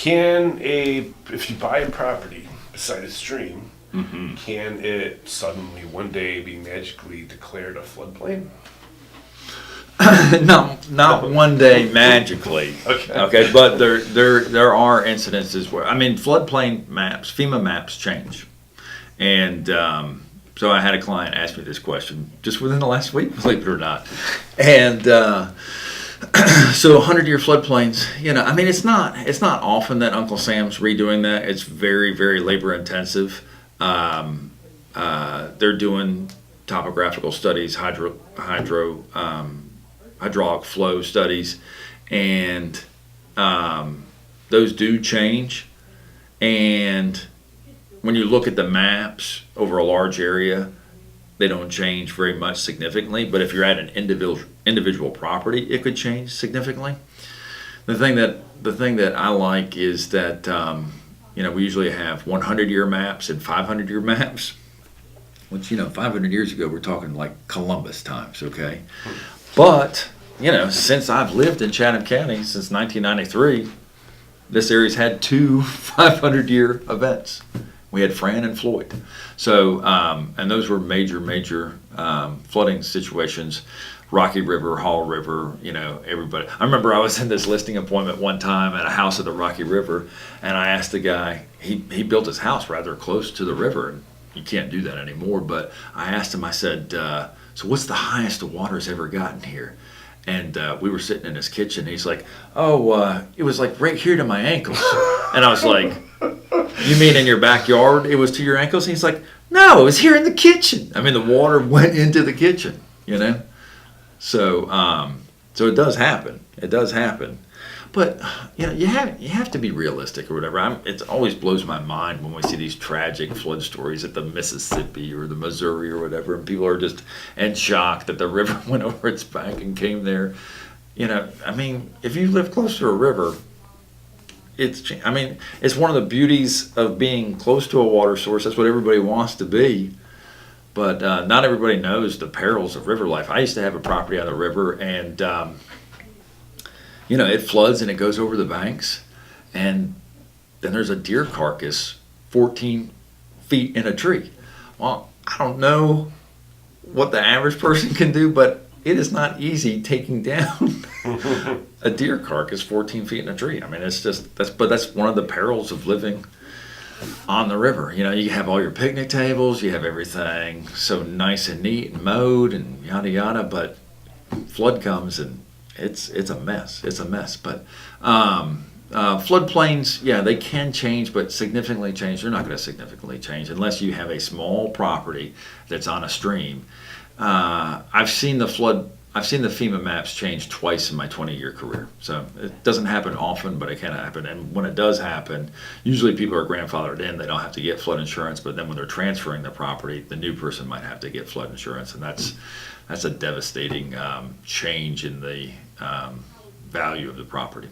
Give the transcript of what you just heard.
If you buy a property beside a stream, Mm-hmm. can it suddenly one day be magically declared a floodplain? Not one day magically. Okay. But there are incidences where, I mean, floodplain maps, FEMA maps change. And so I had a client ask me this question just within the last week, believe it or not. And so 100-year floodplains, I mean, it's not often that Uncle Sam's redoing that. It's very, very labor intensive. They're doing topographical studies, hydraulic flow studies, and those do change. And when you look at the maps over a large area, they don't change very much significantly. But if you're at an individual property, it could change significantly. The thing that I like is that we usually have 100-year maps and 500-year maps. Which 500 years ago we're talking like Columbus times, okay? But since I've lived in Chatham County since 1993, this area's had two 500-year events. We had Fran and Floyd. So, and those were major flooding situations. Rocky River, Hall River, everybody. I remember I was in this listing appointment one time at a house at the Rocky River, and I asked the guy, he built his house rather close to the river, and you can't do that anymore, but I asked him, I said, so what's the highest the water's ever gotten here? And we were sitting in his kitchen. He's like, it was like right here to my ankles. And I was like, you mean in your backyard it was to your ankles? And he's like, no, it was here in the kitchen. I mean, the water went into the kitchen, So, so it does happen. It does happen. But you have to be realistic or whatever. It always blows my mind when we see these tragic flood stories at the Mississippi or the Missouri or whatever, and people are just in shock that the river went over its bank and came there. I mean, if you live close to a river, it's one of the beauties of being close to a water source. That's what everybody wants to be. But not everybody knows the perils of river life. I used to have a property on the river, and it floods and it goes over the banks, and then there's a deer carcass 14 feet in a tree. Well, I don't know what the average person can do, but it is not easy taking down a deer carcass 14 feet in a tree. I mean, that's one of the perils of living on the river. You have all your picnic tables, you have everything so nice and neat and mowed and yada yada, but flood comes and it's a mess. It's a mess. But floodplains, they can change, but significantly change. They're not going to significantly change unless you have a small property that's on a stream. I've seen the FEMA maps change twice in my 20-year career. So it doesn't happen often, but it can happen. And when it does happen, usually people are grandfathered in. They don't have to get flood insurance. But then when they're transferring the property, the new person might have to get flood insurance, and that's a devastating change in the value of the property.